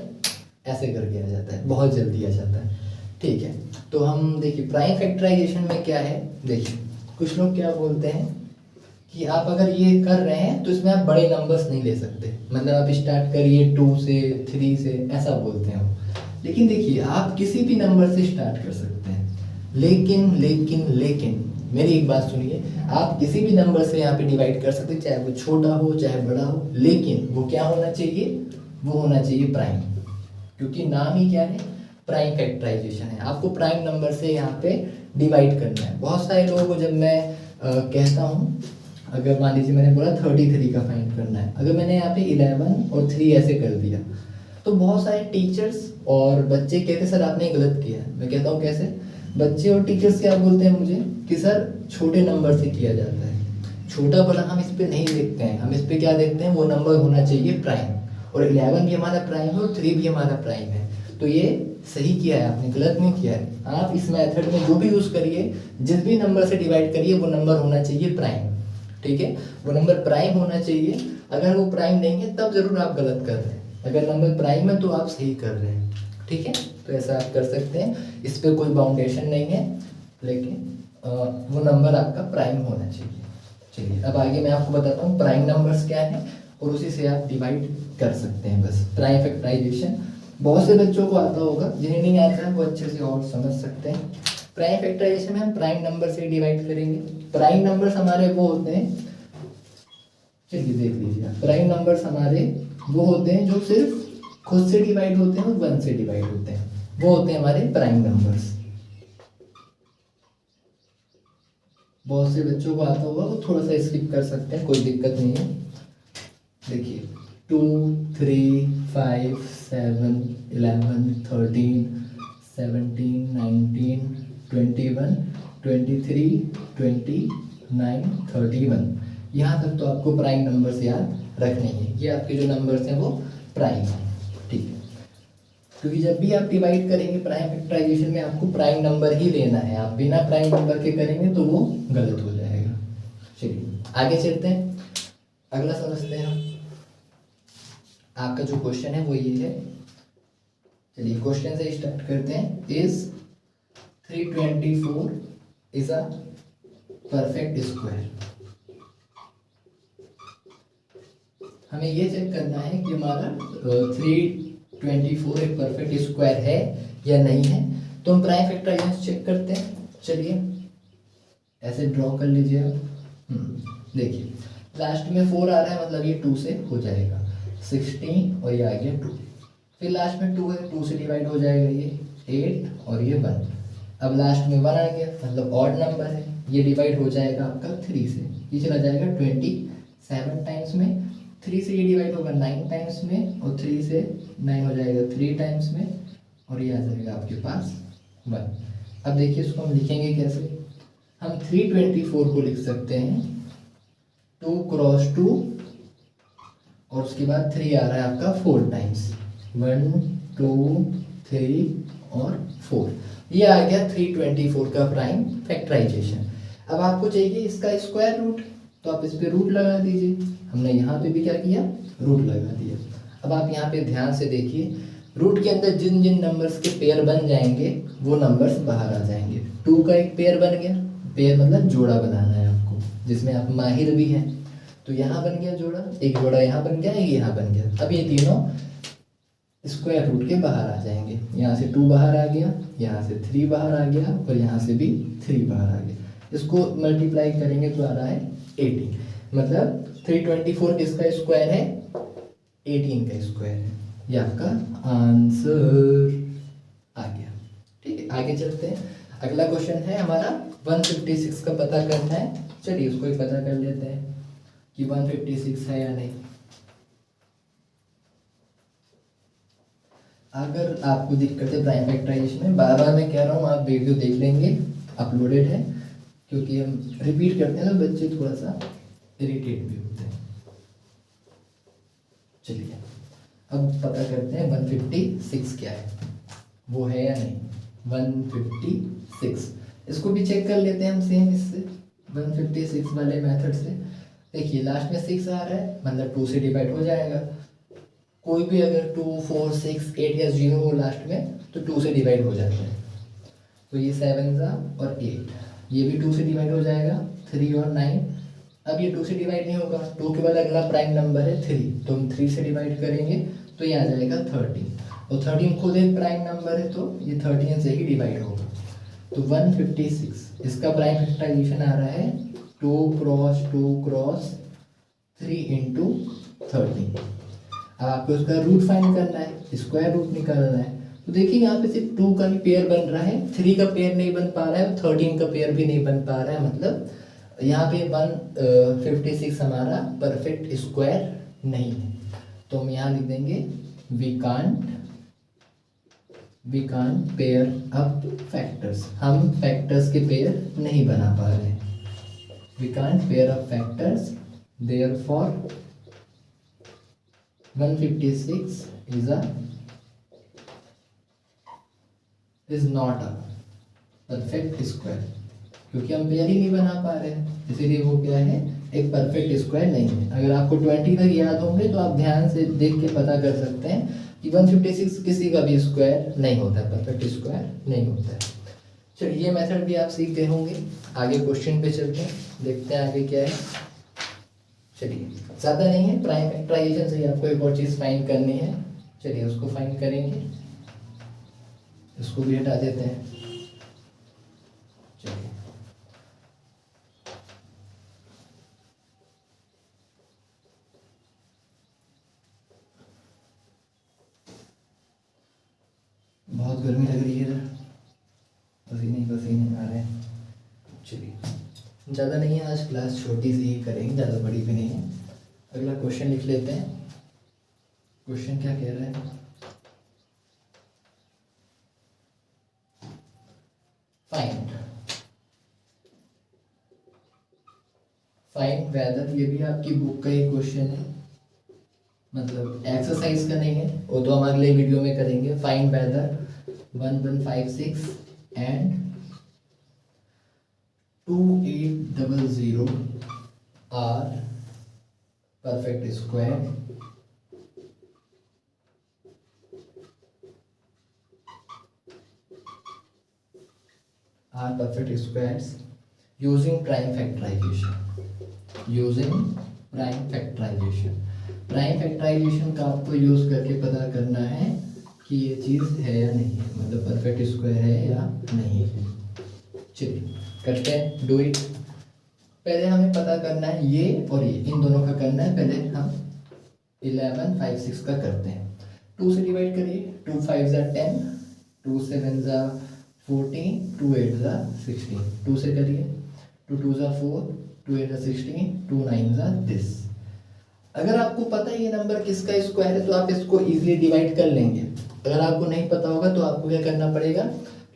ऐसे करके आ जाता है, बहुत जल्दी आ जाता है, ठीक है। तो हम देखिए प्राइम फैक्टराइजेशन में क्या है, देखिए कुछ लोग क्या बोलते हैं कि आप अगर ये कर रहे हैं तो इसमें आप बड़े नंबर्स नहीं ले सकते, मतलब आप स्टार्ट करिए 2 से 3 से, ऐसा बोलते हैं वो। लेकिन देखिए आप किसी भी नंबर से स्टार्ट कर सकते हैं। लेकिन लेकिन लेकिन मेरी एक बात सुनिए, आप किसी भी नंबर से यहाँ पे डिवाइड कर सकते हैं, चाहे वो छोटा हो चाहे बड़ा हो, लेकिन वो क्या होना चाहिए, वो होना चाहिए प्राइम, क्योंकि नाम ही क्या है, प्राइम फैक्टराइजेशन है। आपको प्राइम नंबर से यहाँ पे डिवाइड करना है। बहुत सारे लोगों को जब मैं कहता हूँ, अगर मान लीजिए मैंने बोला 33 का फाइंड करना है, अगर मैंने यहाँ पे 11 और 3 ऐसे कर दिया, तो बहुत सारे टीचर्स और बच्चे कहते सर आपने गलत किया। मैं कहता हूँ कैसे, बच्चे और टीचर्स क्या बोलते हैं मुझे कि सर छोटे नंबर से किया जाता है, छोटा बड़ा हम इस पे नहीं देखते हैं, हम इस पे क्या देखते हैं, वो नंबर होना चाहिए प्राइम, और 11 भी हमारा प्राइम है और 3 भी हमारा प्राइम है। तो ये सही किया है आपने, गलत नहीं किया है। आप इस मेथड में जो भी यूज़ करिए, जिस भी नंबर से डिवाइड करिए, वो नंबर होना चाहिए प्राइम, ठीक है, वो नंबर प्राइम होना चाहिए। अगर वो प्राइम नहीं है तब जरूर आप गलत कर रहे हैं, अगर नंबर प्राइम है तो आप सही कर रहे हैं, ठीक है। तो ऐसा आप कर सकते हैं, इस पर कोई बाउंडेशन नहीं है, लेकिन वो नंबर आपका प्राइम होना चाहिए। चलिए अब आगे मैं आपको बताता हूँ प्राइम नंबर्स क्या है, और उसी से आप डिवाइड कर सकते हैं। बस प्राइम फैक्टराइजेशन बहुत से बच्चों को आता होगा, जिन्हें नहीं आता है वो अच्छे से और समझ सकते हैं। प्राइम फैक्टराइजेशन में हम प्राइम नंबर से डिवाइड करेंगे। प्राइम नंबर्स हमारे वो होते हैं, चलिए देख लीजिए आप, प्राइम नंबर्स हमारे वो होते हैं जो सिर्फ खुद से डिवाइड होते हैं और 1 से डिवाइड होते हैं, वो होते हैं हमारे प्राइम नंबर्स। बहुत से बच्चों को आता होगा, वो थोड़ा सा स्किप कर सकते हैं, कोई दिक्कत नहीं है। देखिए 2, 3, 5, 7, 11, 13, 17, 19, 21, 23, 29, 31, यहाँ तक तो आपको प्राइम नंबर्स याद रखने हैं। ये आपके जो नंबर्स हैं वो प्राइम है, ठीक है। क्योंकि जब भी आप डिवाइड करेंगे प्राइम फैक्टराइजेशन में, आपको प्राइम नंबर ही लेना है, आप बिना प्राइम नंबर के करेंगे तो वो गलत हो जाएगा। चलिए आगे चलते हैं, अगला समझते हैं हम। आपका जो क्वेश्चन है वो ये है, चलिए क्वेश्चन से स्टार्ट करते हैं। Is 324 is a perfect square. हमें ये चेक करना है कि हमारा 324 एक परफेक्ट स्क्वायर है या नहीं है। तो हम प्राइम फैक्टराइजेशन चेक करते हैं। चलिए ऐसे ड्रॉ कर लीजिए आप। देखिए लास्ट में 4 आ रहा है, मतलब ये 2 से हो जाएगा, 16 और ये आ गया 2। फिर लास्ट में 2 है, 2 से डिवाइड हो जाएगा ये 8 और ये 1। अब लास्ट में 1 आ गया, मतलब ऑड नंबर है, ये डिवाइड हो जाएगा आपका 3 से, ये चला जाएगा 27 टाइम्स में। 3 से ये डिवाइड होगा 9 टाइम्स में, और 3 से 9 हो जाएगा 3 टाइम्स में, और ये आ जाएगा आपके पास 1। अब देखिए इसको हम लिखेंगे कैसे। हम 324 को लिख सकते हैं 2 क्रॉस 2, और उसके बाद 3 आ रहा है आपका 4 टाइम्स, 1 2 3 और 4। ये आ गया 324 का प्राइम फैक्टराइजेशन। अब आपको चाहिए इसका स्क्वायर रूट, तो आप इस पे रूट लगा दीजिए। हमने यहाँ पे भी क्या किया, रूट लगा दिया। अब आप यहाँ पे ध्यान से देखिए, रूट के अंदर जिन जिन नंबर्स के पेयर बन जाएंगे वो नंबर्स बाहर आ जाएंगे। 2 का एक पेयर बन गया, पेयर मतलब जोड़ा बनाना है आपको, जिसमें आप माहिर भी हैं। तो यहाँ बन गया जोड़ा, एक जोड़ा यहाँ बन गया, एक यहाँ बन गया। अब ये तीनों स्क्वायर रूट के बाहर आ जाएंगे। यहाँ से 2 बाहर आ गया, यहाँ से 3 बाहर आ गया, और यहाँ से भी 3 बाहर आ गया। इसको मल्टीप्लाई करेंगे तो आ रहा है 18, मतलब 324 किसका स्क्वायर है, 18 का स्क्वायर है। ये आपका आंसर आ गया, ठीक है। आगे चलते हैं, अगला क्वेश्चन है हमारा 156 का पता करना है। चलिए उसको एक पता कर लेते हैं कि 156 है या नहीं। अगर आपको दिक्कत है प्राइम फैक्टराइजेशन में, बार बार मैं कह रहा हूँ आप वीडियो देख लेंगे, अपलोडेड है, क्योंकि हम रिपीट करते हैं तो बच्चे थोड़ा सा इरिटेट भी होते हैं। चलिए अब पता करते हैं 156 क्या है, वो है या नहीं। 156 इसको भी चेक कर लेते हैं हम सेम इससे, 156 वाले मेथड से। देखिए लास्ट में 6 आ रहा है, मतलब 2 से डिवाइड हो जाएगा। कोई भी अगर 2, 4, 6, 8 या 0 हो लास्ट में तो 2 से डिवाइड हो जाता है। तो ये 7 और 8, ये भी 2 से डिवाइड हो जाएगा, 3 और 9। अब ये 2 से डिवाइड नहीं होगा, 2 के बाद अगला प्राइम नंबर है 3, तो हम 3 से डिवाइड करेंगे तो ये आ जाएगा 13, और 13 खुद एक प्राइम नंबर है तो ये 13 से ही डिवाइड होगा। तो 156 इसका प्राइम फैक्टराइजेशन आ रहा है 2 क्रॉस 2 क्रॉस 3 इंटू 13। अब आपको उसका रूट फाइंड करना है, स्क्वायर रूट निकालना है। तो देखिए यहाँ पे सिर्फ 2 का भी पेयर बन रहा है, 3 का पेयर नहीं बन पा रहा है, 13 का पेयर भी नहीं बन पा रहा है। मतलब यहाँ पे 156 हमारा परफेक्ट स्क्वायर नहीं है। तो हम यहाँ लिख देंगे we can't pair up factors, हम फैक्टर्स के पेयर नहीं बना पा रहे हैं। We can't pair up factors, therefore 156 is not a perfect square, क्योंकि हम पेयर ही नहीं बना पा रहे हैं, इसीलिए वो क्या है, एक परफेक्ट स्क्वायर नहीं है। अगर आपको 20 तक याद होंगे तो आप ध्यान से देख के पता कर सकते हैं कि 156 किसी का भी स्क्वायर नहीं होता है, परफेक्ट स्क्वायर नहीं होता है। चलिए ये मेथड भी आप सीख गए होंगे। आगे क्वेश्चन पे चलते हैं, देखते हैं आगे क्या है। चलिए ज़्यादा नहीं है, प्राइम फैक्टराइजेशन से ही आपको एक और चीज़ फाइंड करनी है। चलिए उसको फाइंड करेंगे, इसको भी हटा देते हैं। चलिए बहुत गर्मी लग रही है इधर, पसीने पसीने आ रहे हैं। चलिए ज़्यादा नहीं है, आज क्लास छोटी सी ही करेंगे, ज़्यादा बड़ी भी नहीं है। अगला क्वेश्चन लिख लेते हैं। क्वेश्चन क्या कह रहा है, फाइंड वेदर, ये भी आपकी बुक का ही क्वेश्चन है, मतलब एक्सरसाइज का नहीं है, वो तो हम अगले वीडियो में करेंगे। Find whether 1156 and 2800 are perfect square using prime factorization, prime factorisation का आपको यूज करके पता करना है कि ये चीज़ है या नहीं है, मतलब परफेक्ट स्क्वायर है या नहीं है। चलिए करते हैं, डू इट। पहले हमें पता करना है ये और ये, इन दोनों का करना है। पहले हम 1156 का करते हैं। 2 से डिवाइड करिए, 2 5 ज़ा 10, 2 7 ज़ा 14, 2 8 ज़ा 16। 2 से करिए, 2 2 ज़ा 4, 2 8 ज़ा 16, 2 9 ज़ा 10। अगर आपको पता है ये नंबर किसका स्क्वायर है तो आप इसको इजीली डिवाइड कर लेंगे। अगर आपको नहीं पता होगा तो आपको क्या करना पड़ेगा,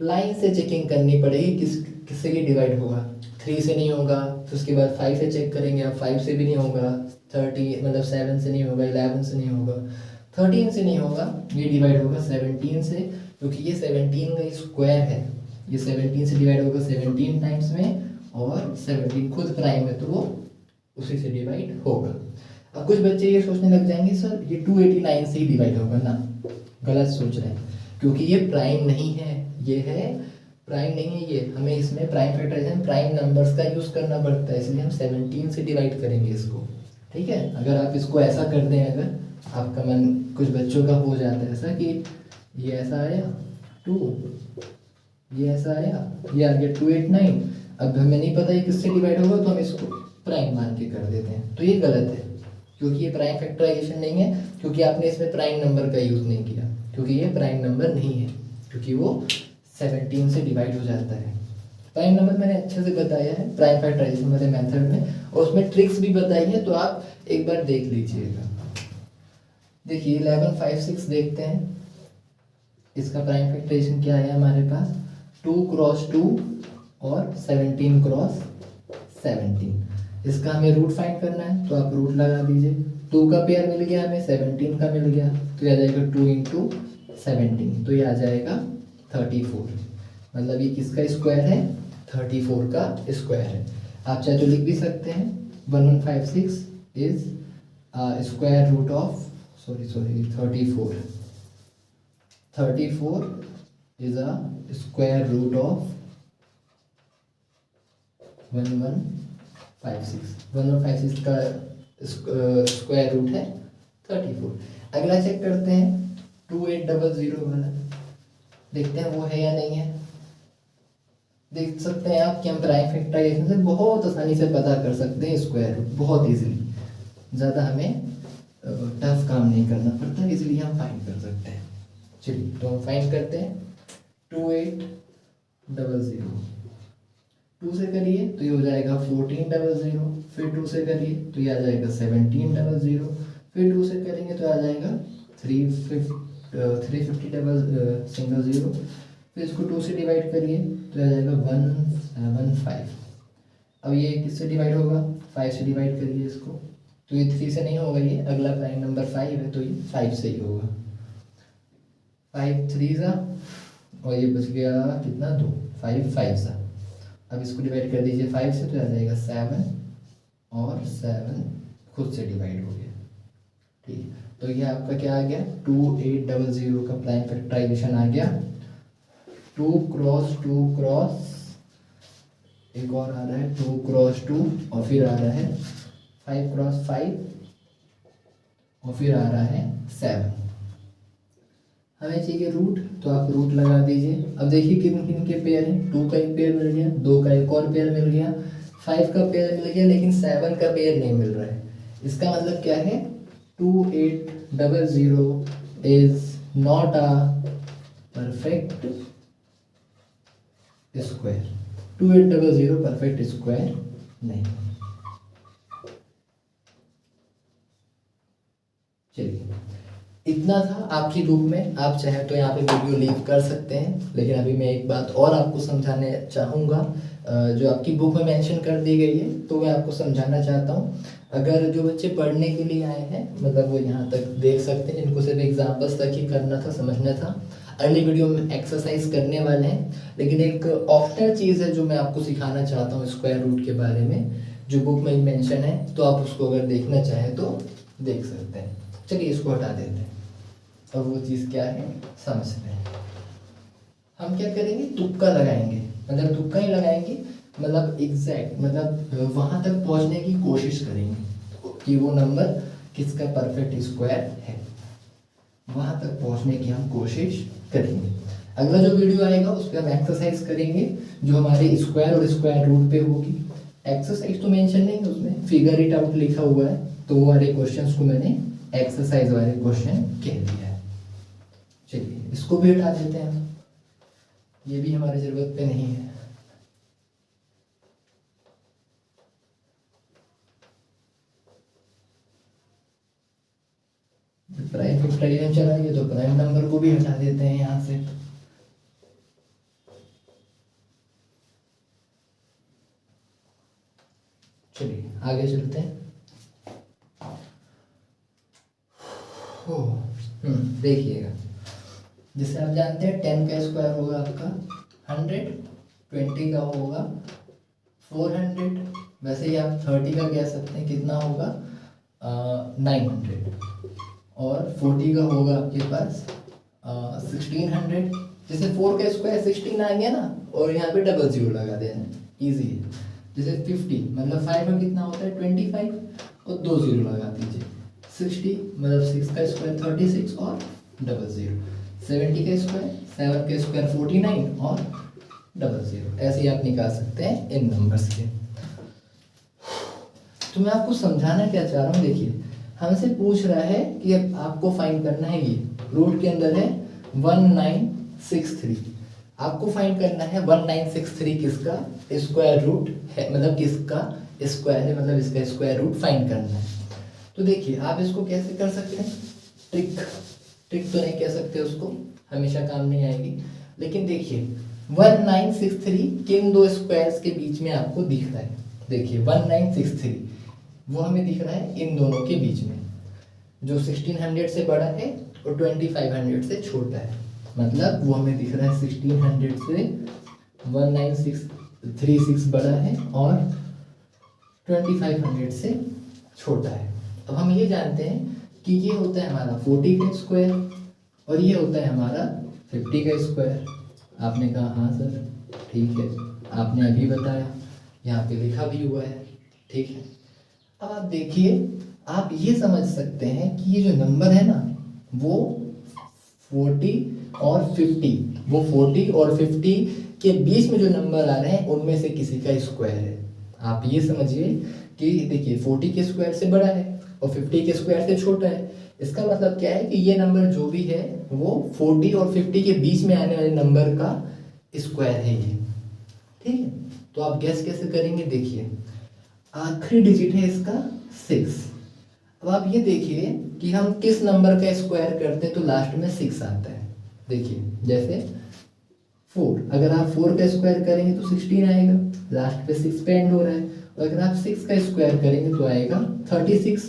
लाइन से चेकिंग करनी पड़ेगी, किससे ये डिवाइड होगा। 3 से नहीं होगा, फिर उसके बाद 5 से चेक करेंगे, अब 5 से भी नहीं होगा, 30 मतलब 7 से नहीं होगा, 11 से नहीं होगा, 13 से नहीं होगा, ये डिवाइड होगा 17 से, क्योंकि ये 17 का स्क्वायर है। ये 17 से डिवाइड होगा 17 टाइम्स में, और 17 खुद प्राइम है तो वो उसी से डिवाइड होगा। अब कुछ बच्चे ये सोचने लग जाएंगे सर ये 289 से ही डिवाइड होगा ना, गलत सोच रहे हैं, क्योंकि ये प्राइम नहीं है, ये है प्राइम नहीं है। ये हमें इसमें प्राइम फैक्टराइजेशन प्राइम नंबर्स का यूज़ करना पड़ता है, इसलिए हम 17 से डिवाइड करेंगे इसको। ठीक है, अगर आप इसको ऐसा कर दें, अगर आपका मन, कुछ बच्चों का हो जाता है ऐसा कि ये ऐसा आया 2, ये ऐसा आया, ये आ गया 289, अब हमें नहीं पता ये किससे डिवाइड होगा तो हम इसको प्राइम मान के कर देते हैं, तो ये गलत है, क्योंकि ये प्राइम फैक्टराइजेशन नहीं है, क्योंकि आपने इसमें प्राइम नंबर का यूज़ नहीं किया, क्योंकि ये प्राइम नंबर नहीं है, क्योंकि वो 17 से डिवाइड हो जाता है। प्राइम नंबर मैंने अच्छे से बताया है प्राइम फैक्टराइजेशन वाले मेथड में, और उसमें ट्रिक्स भी बताई है, तो आप एक बार देख लीजिएगा। देखिए 1156 देखते हैं, इसका प्राइम फैक्टराइजेशन क्या है हमारे पास, 2 क्रॉस 2 और 17 क्रॉस 17। इसका हमें रूट फाइंड करना है, तो आप रूट लगा दीजिए। 2 का पेयर मिल गया हमें, 17 का मिल गया, तो ये आ जाएगा 2 इंटू 17, तो ये आ जाएगा 34। मतलब ये किसका स्क्वायर है, 34 का स्क्वायर है। आप चाहे तो लिख भी सकते हैं 1156 is square root of 34 is a square root of 1156 का स्क्वायर रूट है 34। अगला चेक करते हैं 2800 वाला, देखते हैं वो है या नहीं है। देख सकते हैं आप कि हम प्राइम फैक्टराइजेशन से बहुत आसानी से पता कर सकते हैं स्क्वायर रूट, बहुत इजीली, ज़्यादा हमें टफ काम नहीं करना पड़ता, इसलिए हम फाइंड कर सकते हैं। चलिए तो हम फाइंड करते हैं 2800, 2 से करिए तो ये हो जाएगा 1400, फिर 2 से करिए तो ये आ जाएगा 1700, फिर 2 से करेंगे तो आ जाएगा 350 फिर इसको 2 से डिवाइड करिए तो आ जाएगा 175। अब ये किससे डिवाइड होगा, 5 से डिवाइड करिए इसको, तो ये 3 से नहीं होगा, ये अगला प्राइम नंबर 5 है तो ये 5 से ही होगा। 5 3 सा और ये बच गया कितना 2, 5 5 सा। अब इसको डिवाइड कर दीजिए 5 से तो आ जाएगा 7 और 7 खुद से डिवाइड हो गया। ठीक, तो ये आपका क्या आ गया 2800 का प्राइम फैक्टराइजेशन आ गया। 2 क्रॉस 2 क्रॉस एक और आ रहा है 2 क्रॉस 2 और फिर आ रहा है 5 क्रॉस 5 और फिर आ रहा है 7। हमें चाहिए रूट, तो आप रूट लगा दीजिए। अब देखिए किन किन के पेयर हैं, 2 का एक पेयर मिल गया, 2 का एक और पेयर मिल गया, 5 का पेयर मिल गया, लेकिन 7 का पेयर नहीं मिल रहा है। इसका मतलब क्या है 2800 is not a perfect square. 2800 perfect square नहीं। चलिए इतना था आपकी बुक में, आप चाहे तो यहाँ पे वीडियो लीव कर सकते हैं, लेकिन अभी मैं एक बात और आपको समझाने चाहूँगा जो आपकी बुक में मेंशन कर दी गई है, तो मैं आपको समझाना चाहता हूँ। अगर जो बच्चे पढ़ने के लिए आए हैं, मतलब वो यहाँ तक देख सकते हैं, जिनको सिर्फ एग्जाम्पल्स तक ही करना था, समझना था, अगली वीडियो में एक्सरसाइज करने वाले हैं। लेकिन एक ऑप्शनल चीज़ है जो मैं आपको सिखाना चाहता हूँ स्क्वायर रूट के बारे में, जो बुक में मेंशन है, तो आप उसको अगर देखना चाहें तो देख सकते हैं। चलिए इसको हटा देते हैं और वो चीज़ क्या है समझते हैं। हम क्या करेंगे, तुक्का लगाएंगे, मतलब तुक्का ही लगाएंगे, मतलब एग्जैक्ट, मतलब वहाँ तक पहुँचने की कोशिश करेंगे कि वो नंबर किसका परफेक्ट स्क्वायर है, वहाँ तक पहुँचने की हम कोशिश करेंगे। अगला जो वीडियो आएगा उस पर हम एक्सरसाइज करेंगे जो हमारे स्क्वायर और स्क्वायर रूट पे होगी। एक्सरसाइज तो मेंशन नहीं है उसमें, फिगर इट आउट लिखा हुआ है, तो वो वाले क्वेश्चंस को मैंने एक्सरसाइज वाले क्वेश्चन कह दिया है। चलिए इसको भी हटा देते हैं, ये भी हमारी जरूरत पे नहीं है। प्राइम फैक्टराइजेशन चलाइए तो प्राइम नंबर को भी हटा देते हैं यहाँ से। चलिए आगे चलते हैं। देखिएगा, जैसे आप जानते हैं 10 का स्क्वायर होगा आपका 100, 20 का होगा 400, वैसे ही आप 30 का कह सकते हैं, कितना होगा 900, और 40 का होगा आपके पास 1600। जैसे 4 का स्क्वायर 16 आ गया ना, और यहाँ पे डबल जीरो लगा देना, इजी है। जैसे 50 मतलब 5 में कितना होता है 25, और 2 जीरो लगा दीजिए। 60 मतलब 6 का स्क्वायर 36 और डबल जीरो। 70 का स्क्वायर 7 का स्क्वायर 49 और डबल जीरो। ऐसे ही आप निकाल सकते हैं इन नंबर्स के। तो मैं आपको समझाना क्या चाह रहा हूँ, देखिए हमसे पूछ रहा है कि अब आपको फाइंड करना है, ये रूट के अंदर है 1963, आपको फाइंड करना है 1963 किसका स्क्वायर रूट है, मतलब किसका स्क्वायर है, मतलब इसका स्क्वायर रूट फाइंड करना है। तो देखिए आप इसको कैसे कर सकते हैं, ट्रिक तो नहीं कह सकते उसको, हमेशा काम नहीं आएगी, लेकिन देखिए 1963 किन दो स्क्वायर्स के बीच में आपको दिख रहा है। देखिए 1963 वो हमें दिख रहा है इन दोनों के बीच में, जो 1600 से बड़ा है और 2500 से छोटा है, मतलब वो हमें दिख रहा है 1600 से 1936 बड़ा है और 2500 से छोटा है। अब हम ये जानते हैं कि ये होता है हमारा 40 का स्क्वायर और ये होता है हमारा 50 का स्क्वायर। आपने कहा हाँ सर ठीक है, आपने अभी बताया, यहाँ पे लिखा भी हुआ है, ठीक है। अब आप देखिए, आप ये समझ सकते हैं कि ये जो नंबर है ना वो 40 और 50, वो 40 और 50 के बीच में जो नंबर आ रहे हैं उनमें से किसी का स्क्वायर है। आप ये समझिए कि देखिए 40 के स्क्वायर से बड़ा है और 50 के स्क्वायर से छोटा है। इसका मतलब क्या है कि ये नंबर जो भी है वो 40 और 50 के बीच में आने वाले नंबर का स्क्वायर है ये, ठीक है। तो आप गैस कैसे करेंगे, देखिए आखिरी डिजिट है इसका 6। अब आप ये देखिए कि हम किस नंबर का स्क्वायर करते हैं तो लास्ट में 6 आता है। देखिए जैसे 4, अगर आप 4 का स्क्वायर करेंगे तो 16 आएगा, लास्ट पे 6 पे एंड हो रहा है। और अगर आप 6 का स्क्वायर करेंगे तो आएगा 36,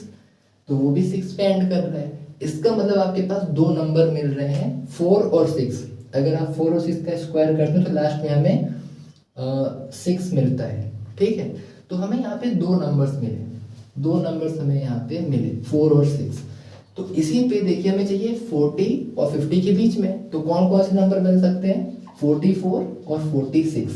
तो वो भी 6 पे एंड कर रहा है। इसका मतलब आपके पास दो नंबर मिल रहे हैं 4 और 6। अगर आप 4 और 6 का स्क्वायर करते हैं तो लास्ट में हमें 6 मिलता है, ठीक है। तो हमें यहाँ पे दो नंबर्स मिले, दो नंबर्स हमें यहाँ पे मिले 4 और 6। तो इसी पे देखिए हमें चाहिए 40 और 50 के बीच में, तो कौन कौन से नंबर मिल सकते हैं, 44 और 46।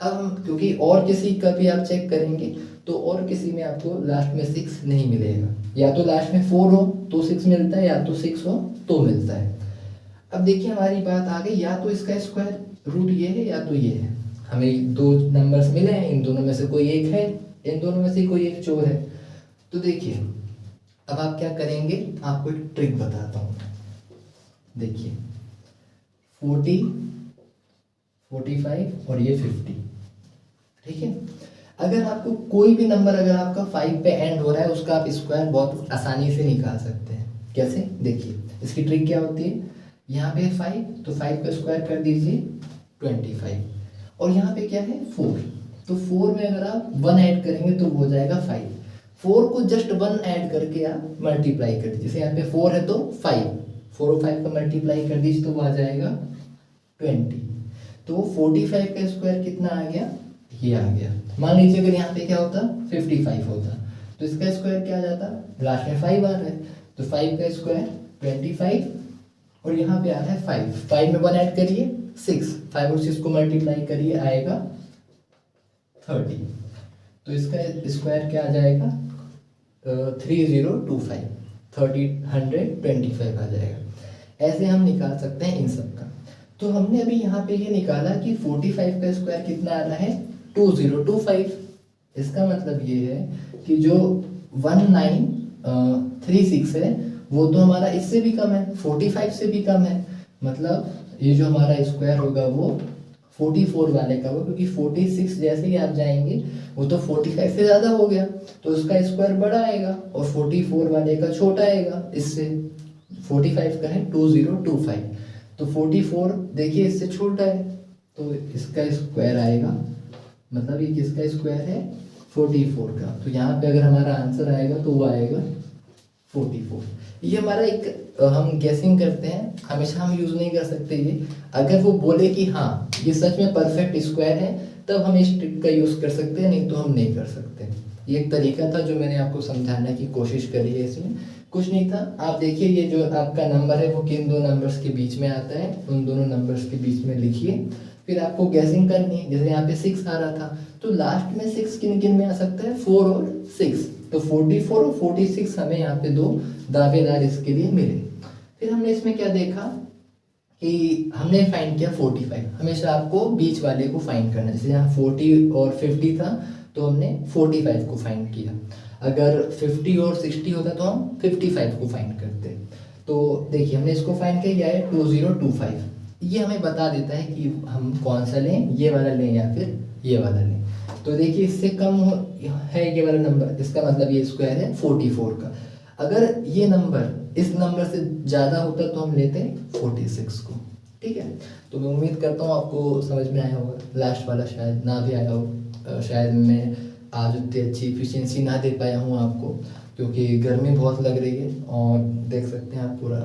अब क्योंकि और किसी का भी आप चेक करेंगे तो और किसी में आपको लास्ट में 6 नहीं मिलेगा, या तो लास्ट में 4 हो तो 6 मिलता है, या तो 6 हो तो मिलता है। अब देखिए हमारी बात आ गई, या तो इसका स्क्वायर रूट ये है या तो ये है। हमें दो नंबर्स मिले हैं, इन दोनों में से कोई एक है, इन दोनों में से कोई एक चोर है। तो देखिए अब आप क्या करेंगे, आपको एक ट्रिक बताता हूँ। देखिए 40, 45 और ये 50, ठीक है। अगर आपको कोई भी नंबर अगर आपका 5 पे एंड हो रहा है उसका आप स्क्वायर बहुत आसानी से निकाल सकते हैं। कैसे, देखिए इसकी ट्रिक क्या होती है, यहाँ पे 5 तो 5 का स्क्वायर कर दीजिए 25, और यहाँ पे क्या है 4, तो 4 में अगर आप 1 ऐड करेंगे तो वो हो जाएगा 5। 4 को जस्ट 1 ऐड करके आप मल्टीप्लाई कर दीजिए, जैसे यहाँ पे 4 है तो 5, 4 और 5 का मल्टीप्लाई कर दीजिए तो वो आ जाएगा 20। तो 45 का स्क्वायर कितना आ गया, ये आ गया। मान लीजिए अगर यहाँ पे क्या होता 55 होता तो इसका स्क्वायर क्या आ जाता, लास्ट में 5 आ रहा है तो 5 का स्क्वायर 25, और यहाँ पे आ रहा है 5 में 1 ऐड करिए 6, 5 और 6 को मल्टीप्लाई करिए आएगा 30। तो इसका स्क्वायर क्या आ जाएगा 3025, 125 आ जाएगा। ऐसे हम निकाल सकते हैं इन सब का। तो हमने अभी यहाँ पे ये निकाला कि 45 का स्क्वायर कितना आ रहा है 2025। इसका मतलब ये है कि जो 1936 है वो तो हमारा इससे भी कम है, 45 से भी कम है। मतलब ये जो हमारा स्क्वायर होगा वो 44 वाले का होगा, क्योंकि 46 जैसे ही आप जाएंगे वो तो 45 से ज़्यादा हो गया तो उसका स्क्वायर बड़ा आएगा, और 44 वाले का छोटा आएगा। इससे 45 का है 2025, तो 44 देखिए इससे छोटा है तो इसका स्क्वायर आएगा, मतलब ये किसका स्क्वायर है 44 का। तो यहाँ पे अगर हमारा आंसर आएगा तो वो आएगा 44। ये हमारा एक हम गैसिंग करते हैं, हमेशा हम यूज़ नहीं कर सकते ये। अगर वो बोले कि हाँ ये सच में परफेक्ट स्क्वायर है तब हम इस ट्रिक का यूज़ कर सकते हैं, नहीं तो हम नहीं कर सकते। ये एक तरीका था जो मैंने आपको समझाने की कोशिश करी है, इसमें कुछ नहीं था। आप देखिए ये जो आपका नंबर है वो किन दो नंबर्स के बीच में आता है, उन दोनों नंबर्स के बीच में लिखिए। फिर आपको गैसिंग करनी है, जैसे यहाँ पे 6 आ रहा था तो लास्ट में 6 किन किन में आ सकता है 4 और 6, तो 44 और 46 हमें यहाँ पे दो दावेदार इसके लिए मिले। फिर हमने इसमें क्या देखा कि हमने फाइंड किया 45। हमेशा आपको बीच वाले को फाइंड करना है, जैसे यहाँ 40 और 50 था तो हमने 45 को फाइंड किया। अगर 50 और 60 होता तो हम 55 को फाइंड करते। तो देखिए हमने इसको फाइंड किया है 2025। ये हमें बता देता है कि हम कौन सा लें, ये वाला लें या फिर ये वाला लें। तो देखिए इससे कम है ये वाला नंबर, इसका मतलब ये स्क्वायर है 44 का। अगर ये नंबर इस नंबर से ज़्यादा होता तो हम लेते 46 को, ठीक है। तो मैं उम्मीद करता हूँ आपको समझ में आया होगा। लास्ट वाला शायद ना भी आया हो, शायद मैं आज उतनी अच्छी इफिशिएंसी ना दे पाया हूँ आपको, क्योंकि गर्मी बहुत लग रही है और देख सकते हैं आप पूरा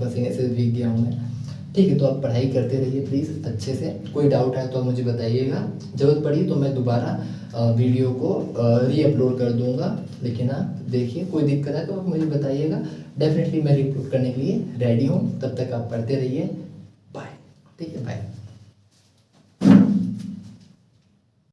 पसीने से भीग गया हूँ मैं, ठीक है। तो आप पढ़ाई करते रहिए प्लीज़ अच्छे से। कोई डाउट है तो मुझे बताइएगा, ज़रूरत पड़ी तो मैं दोबारा वीडियो को रीअपलोड कर दूंगा। लेकिन आप देखिए कोई दिक्कत है तो आप मुझे बताइएगा, डेफिनेटली मैं रीअपलोड करने के लिए रेडी हूँ। तब तक आप पढ़ते रहिए। बाय, ठीक है, बाय।